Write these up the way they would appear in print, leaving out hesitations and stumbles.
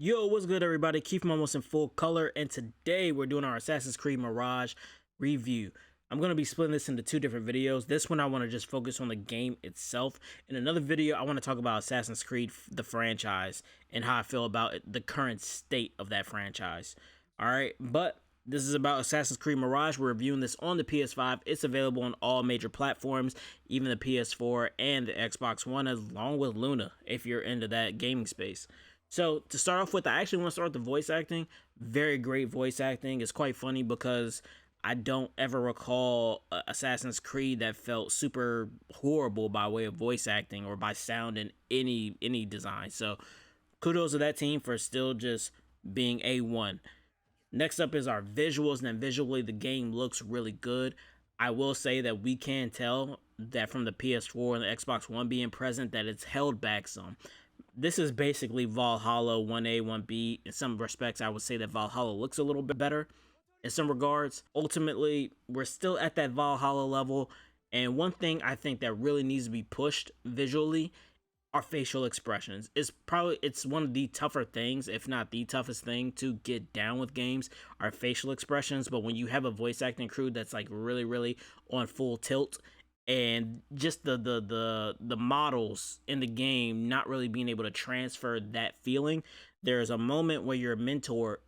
Yo, what's good, everybody? Keith Momos in full color, and today we're doing our Assassin's Creed Mirage review. I'm going to be splitting this into two different videos. This one, I want to just focus on the game itself. In another video, I want to talk about Assassin's Creed, the franchise, and how I feel about the current state of that franchise. All right, but this is about Assassin's Creed Mirage. We're reviewing this on the PS5. It's available on all major platforms, even the PS4 and the Xbox One, along with Luna, if you're into that gaming space. So to start off with, I actually want to start with the voice acting. Very great voice acting. It's quite funny because I don't ever recall Assassin's Creed that felt super horrible by way of voice acting or by sound in any design. So kudos to that team for still just being A1. Next up is our visuals, and then visually the game looks really good. I will say that we can tell that from the PS4 and the Xbox One being present that it's held back some. This is basically Valhalla 1A, 1B. In some respects, I would say that Valhalla looks a little bit better in some regards. Ultimately, we're still at that Valhalla level. And one thing I think that really needs to be pushed visually are facial expressions. It's one of the tougher things, if not the toughest thing to get down with games, are facial expressions. But when you have a voice acting crew that's like really on full tilt, and just the models in the game not really being able to transfer that feeling. There's a moment where your mentor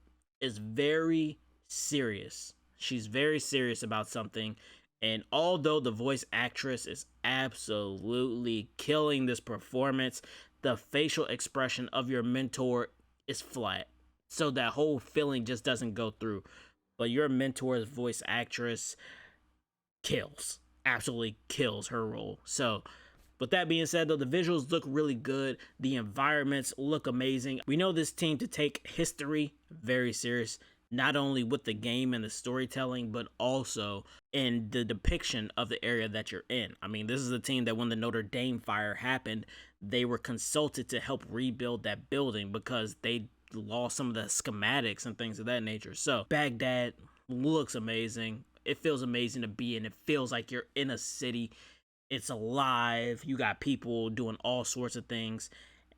is very serious. She's very serious about something, and although the voice actress is absolutely killing this performance, the facial expression of your mentor is flat, so that whole feeling just doesn't go through. But your mentor's voice actress kills, absolutely kills her role. So with that being said, though, the visuals look really good. The environments look amazing. We know this team to take history very serious, not only with the game and the storytelling, but also in the depiction of the area that you're in. I mean, this is a team that when the Notre Dame fire happened, they were consulted to help rebuild that building because they lost some of the schematics and things of that nature. So Baghdad looks amazing. It feels amazing to be in. It feels like you're in a city. It's alive. You got people doing all sorts of things.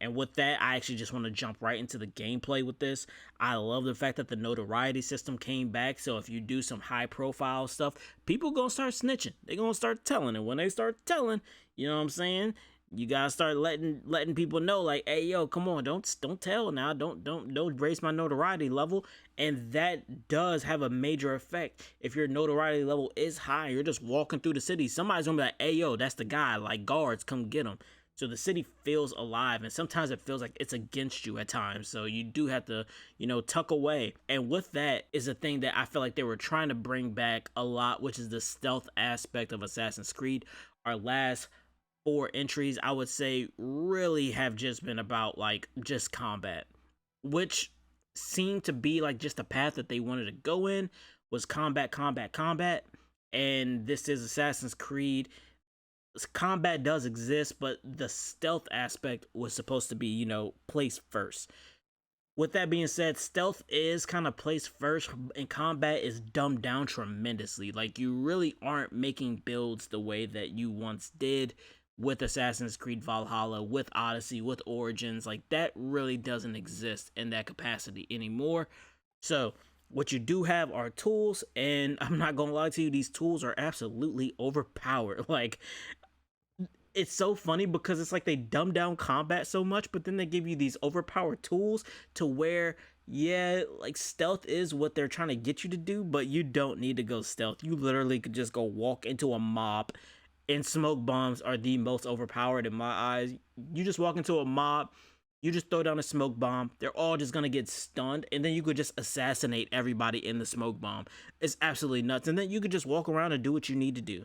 And with that, I actually just want to jump right into the gameplay with this. I love the fact that the notoriety system came back. So if you do some high profile stuff, people gonna start snitching. They're gonna start telling. And when they start telling, you know what I'm saying? You gotta start letting people know, like, hey, yo, come on, don't tell now, don't raise my notoriety level. And that does have a major effect. If your notoriety level is high, you're just walking through the city, somebody's gonna be like, hey, yo, that's the guy, like, guards, come get him. So the city feels alive, and sometimes it feels like it's against you at times. So you do have to, tuck away. And with that is a thing that I feel like they were trying to bring back a lot, which is the stealth aspect of Assassin's Creed. Our last 4 entries, I would say, really have just been about like just combat, which seemed to be like just the path that they wanted to go in, was combat. And this is Assassin's Creed. Combat does exist, but the stealth aspect was supposed to be, placed first. With that being said, stealth is kind of placed first, and combat is dumbed down tremendously. Like, you really aren't making builds the way that you once did with Assassin's Creed Valhalla, with Odyssey, with Origins. Like, that really doesn't exist in that capacity anymore. So what you do have are tools, and I'm not gonna lie to you, these tools are absolutely overpowered. Like, it's so funny because it's like they dumb down combat so much, but then they give you these overpowered tools to where, yeah, like, stealth is what they're trying to get you to do, but you don't need to go stealth. You literally could just go walk into a mob, and smoke bombs are the most overpowered in my eyes. You just walk into a mob, you just throw down a smoke bomb, they're all just gonna get stunned, and then you could just assassinate everybody in the smoke bomb. It's absolutely nuts. And then you could just walk around and do what you need to do.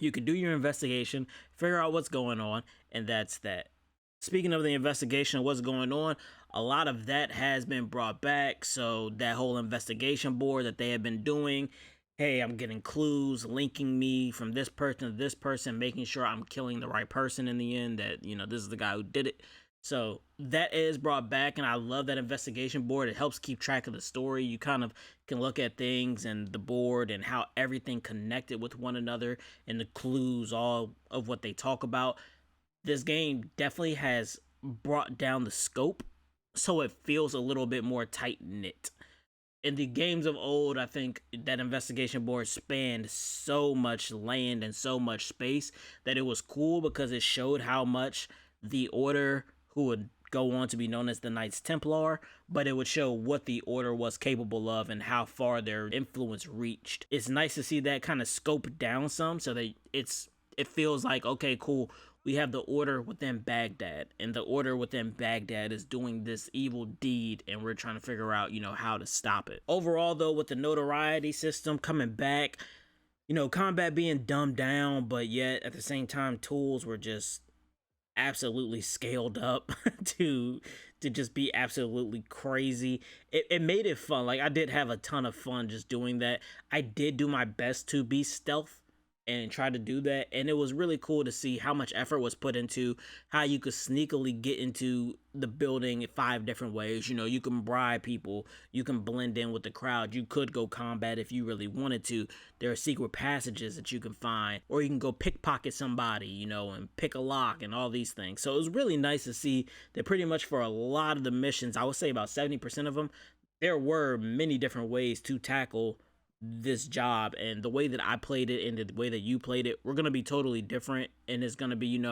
You can do your investigation, figure out what's going on, and that's that. Speaking of the investigation of what's going on, a lot of that has been brought back. So that whole investigation board that they have been doing, hey, I'm getting clues, linking me from this person to this person, making sure I'm killing the right person in the end, that, this is the guy who did it. So that is brought back, and I love that investigation board. It helps keep track of the story. You kind of can look at things and the board and how everything connected with one another and the clues, all of what they talk about. This game definitely has brought down the scope so it feels a little bit more tight knit. In the games of old, I think that investigation board spanned so much land and so much space that it was cool because it showed how much the Order, who would go on to be known as the Knights Templar, but it would show what the Order was capable of and how far their influence reached. It's nice to see that kind of scoped down some so that it feels like, okay, cool, we have the Order within Baghdad, and the Order within Baghdad is doing this evil deed, and we're trying to figure out, how to stop it. Overall, though, with the notoriety system coming back, combat being dumbed down, but yet at the same time, tools were just absolutely scaled up to just be absolutely crazy. It made it fun. Like, I did have a ton of fun just doing that. I did do my best to be stealth and try to do that, and it was really cool to see how much effort was put into how you could sneakily get into the building 5 different ways. You can bribe people, you can blend in with the crowd, you could go combat if you really wanted to. There are secret passages that you can find, or you can go pickpocket somebody, and pick a lock and all these things. So it was really nice to see that pretty much for a lot of the missions, I would say about 70% of them, there were many different ways to tackle this job. And the way that I played it and the way that you played it, we're gonna be totally different. And it's gonna be,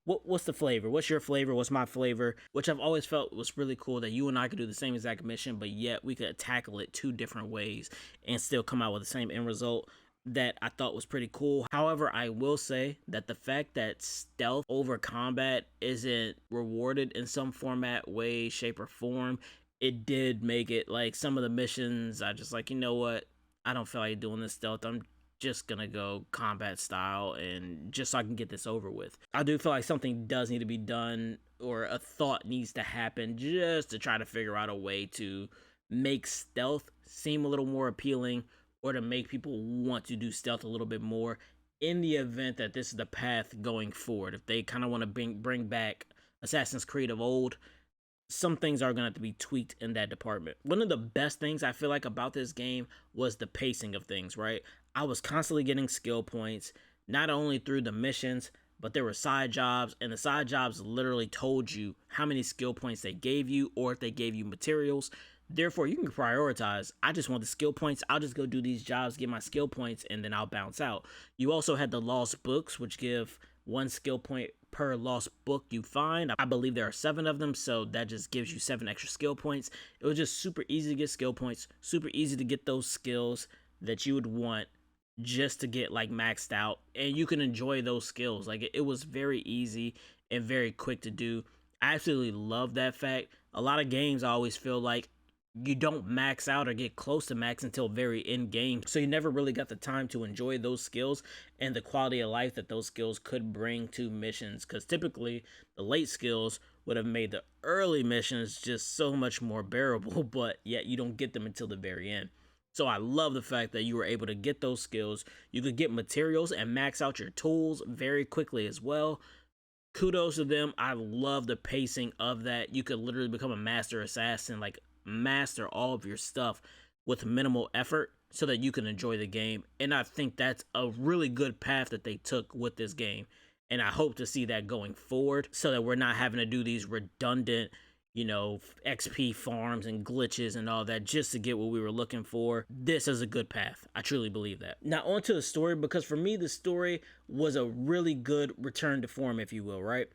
what's the flavor? What's your flavor? What's my flavor? Which I've always felt was really cool, that you and I could do the same exact mission, but yet we could tackle it 2 different ways and still come out with the same end result. That I thought was pretty cool. However, I will say that the fact that stealth over combat isn't rewarded in some format, way, shape, or form, it did make it like some of the missions, I just like, what? I don't feel like doing this stealth. I'm just gonna go combat style, and just so I can get this over with. I do feel like something does need to be done, or a thought needs to happen, just to try to figure out a way to make stealth seem a little more appealing, or to make people want to do stealth a little bit more, in the event that this is the path going forward. If they kind of want to bring back Assassin's Creed of old, some things are going to have to be tweaked in that department. One of the best things I feel like about this game was the pacing of things, right? I was constantly getting skill points, not only through the missions, but there were side jobs, and the side jobs literally told you how many skill points they gave you, or if they gave you materials. Therefore, you can prioritize. I just want the skill points. I'll just go do these jobs, get my skill points, and then I'll bounce out. You also had the lost books, which give 1 skill point per lost book you find. I believe there are 7 of them, so that just gives you 7 extra skill points. It was just super easy to get skill points, super easy to get those skills that you would want just to get like maxed out, and you can enjoy those skills. Like, it was very easy and very quick to do. I absolutely love that fact. A lot of games I always feel like you don't max out or get close to max until very end game, so you never really got the time to enjoy those skills and the quality of life that those skills could bring to missions, because typically the late skills would have made the early missions just so much more bearable, but yet you don't get them until the very end. So I love the fact that you were able to get those skills. You could get materials and max out your tools very quickly as well. Kudos to them. I love the pacing of that. You could literally become a master assassin, like master all of your stuff with minimal effort, so that you can enjoy the game. And I think that's a really good path that they took with this game, and I hope to see that going forward, so that we're not having to do these redundant XP farms and glitches and all that just to get what we were looking for. This is a good path. I truly believe that. Now, onto the story, because for me, the story was a really good return to form, if you will, right?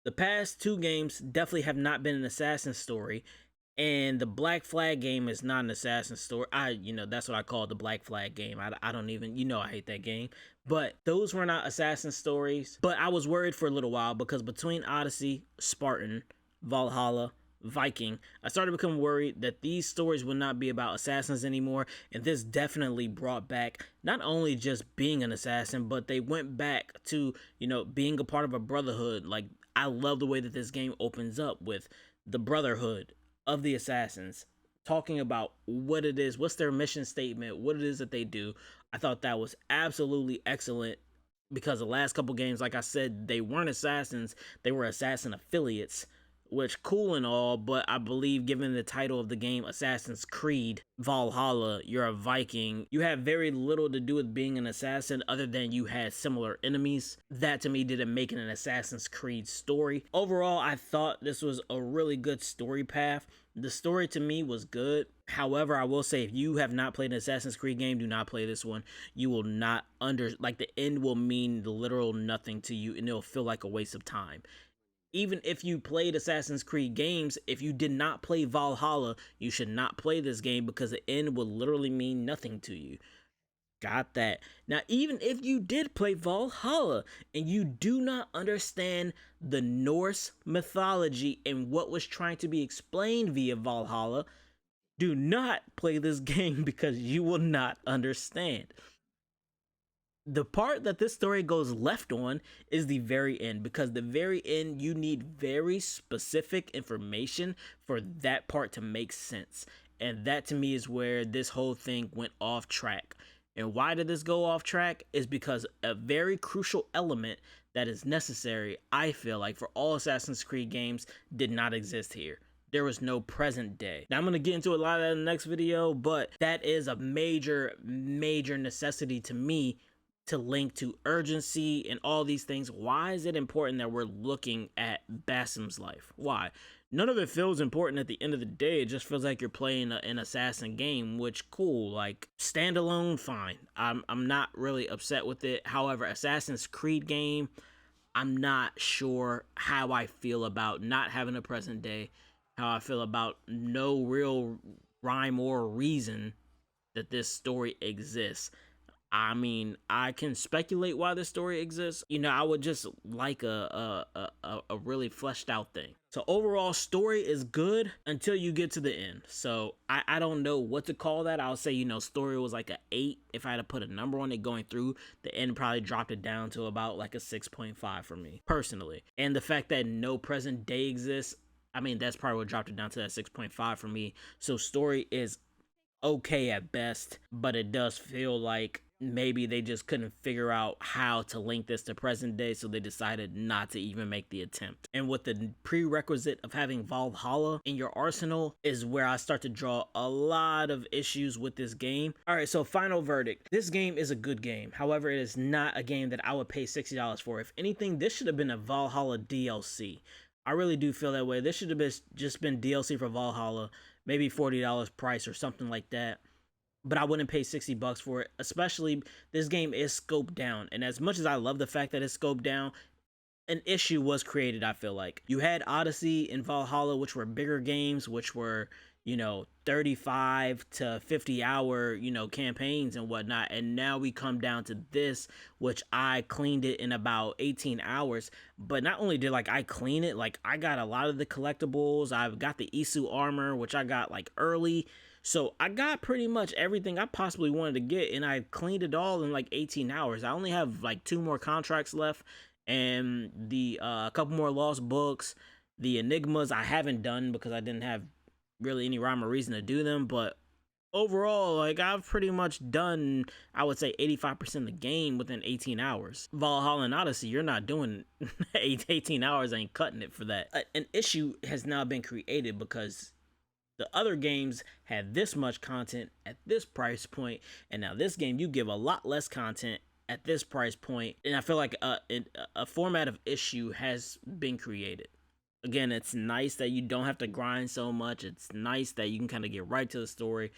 The past 2 games definitely have not been an assassin story, and the Black Flag game is not an assassin story. That's what I call the Black Flag game. I don't even, I hate that game. But those were not assassin stories. But I was worried for a little while, because between Odyssey, Spartan, Valhalla, Viking, I started to become worried that these stories would not be about assassins anymore, and this definitely brought back not only just being an assassin, but they went back to, being a part of a brotherhood. Like, I love the way that this game opens up with the brotherhood of the assassins, talking about what it is, what's their mission statement, what it is that they do. I thought that was absolutely excellent, because the last couple games, like I said, they weren't assassins, they were assassin affiliates, which cool and all, but I believe given the title of the game, Assassin's Creed Valhalla, you're a Viking. You have very little to do with being an assassin other than you had similar enemies. That to me didn't make it an Assassin's Creed story. Overall, I thought this was a really good story path. The story to me was good. However, I will say if you have not played an Assassin's Creed game, do not play this one. You will not like the end will mean literal nothing to you and it'll feel like a waste of time. Even if you played Assassin's Creed games, if you did not play Valhalla, you should not play this game because the end will literally mean nothing to you. Got that. Now, even if you did play Valhalla and you do not understand the Norse mythology and what was trying to be explained via Valhalla, do not play this game because you will not understand. The part that this story goes left on is the very end, because the very end you need very specific information for that part to make sense, and that to me is where this whole thing went off track. And why did this go off track is because a very crucial element that is necessary, I feel like, for all Assassin's Creed games did not exist here. There was no present day. Now I'm going to get into a lot of that in the next video, but that is a major necessity to me to link to urgency and all these things. Why is it important that we're looking at Basim's life? Why? None of it feels important at the end of the day. It just feels like you're playing an assassin game, which cool, like standalone, fine. I'm not really upset with it. However, Assassin's Creed game, I'm not sure how I feel about not having a present day, how I feel about no real rhyme or reason that this story exists. I mean, I can speculate why this story exists. You know, I would just like a really fleshed out thing. So overall, story is good until you get to the end. So I don't know what to call that. I'll say, you know, story was like an 8. If I had to put a number on it going through, the end probably dropped it down to about like a 6.5 for me, personally. And the fact that no present day exists, I mean, that's probably what dropped it down to that 6.5 for me. So story is okay at best, but it does feel like maybe they just couldn't figure out how to link this to present day, so they decided not to even make the attempt. And with the prerequisite of having Valhalla in your arsenal is where I start to draw a lot of issues with this game. All right, so final verdict. This game is a good game. However, it is not a game that I would pay $60 for. If anything, this should have been a Valhalla DLC. I really do feel that way. This should have just been DLC for Valhalla, maybe $40 price or something like that. But I wouldn't pay $60 for it, especially this game is scoped down. And as much as I love the fact that it's scoped down, an issue was created, I feel like. You had Odyssey and Valhalla, which were bigger games, which were, you know, 35 to 50 hour, you know, campaigns and whatnot. And now we come down to this, which I cleaned it in about 18 hours. But not only did like I clean it, like I got a lot of the collectibles. I've got the Isu armor, which I got like early. So I got pretty much everything I possibly wanted to get, and I cleaned it all in like 18 hours. I only have like 2 more contracts left, and the couple more lost books. The enigmas I haven't done because I didn't have really any rhyme or reason to do them, but overall, like, I've pretty much done, I would say, 85% of the game within 18 hours. Valhalla and Odyssey, you're not doing 18 hours, ain't cutting it for that. An issue has now been created because the other games had this much content at this price point, and now this game, you give a lot less content at this price point, and I feel like a format of issue has been created. Again, it's nice that you don't have to grind so much. It's nice that you can kind of get right to the story,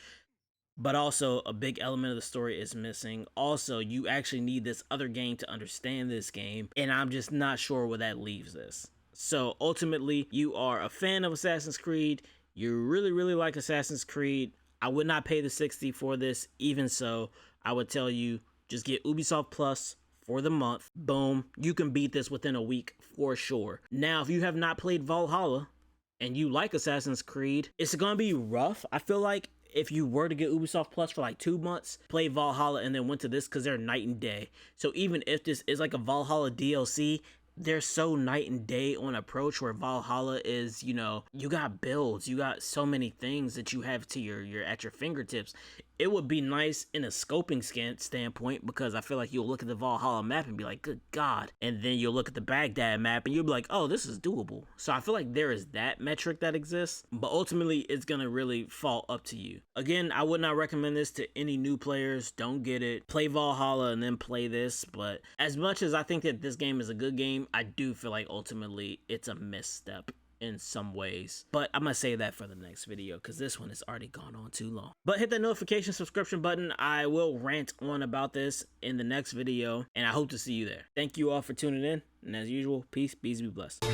but also a big element of the story is missing. Also, you actually need this other game to understand this game, and I'm just not sure where that leaves this. So ultimately, you are a fan of Assassin's Creed. You really like Assassin's Creed. I would not pay the $60 for this. Even so, I would tell you, just get Ubisoft Plus for the month. Boom. You can beat this within a week for sure. Now, if you have not played Valhalla and you like Assassin's Creed, it's going to be rough. I feel like if you were to get Ubisoft Plus for like 2 months, play Valhalla and then went to this, because they're night and day. So even if this is like a Valhalla DLC, they're so night and day on approach, where Valhalla is, you know, you got builds, you got so many things that you have to your at your fingertips. It would be nice in a scoping standpoint, because I feel like you'll look at the Valhalla map and be like, good God. And then you'll look at the Baghdad map and you'll be like, oh, this is doable. So I feel like there is that metric that exists, but ultimately it's going to really fall up to you. Again, I would not recommend this to any new players. Don't get it. Play Valhalla and then play this. But as much as I think that this game is a good game, I do feel like ultimately it's a misstep in some ways, but I'm gonna save that for the next video because this one has already gone on too long. But hit that notification subscription button. I will rant on about this in the next video, and I hope to see you there. Thank you all for tuning in, and as usual, peace, be blessed.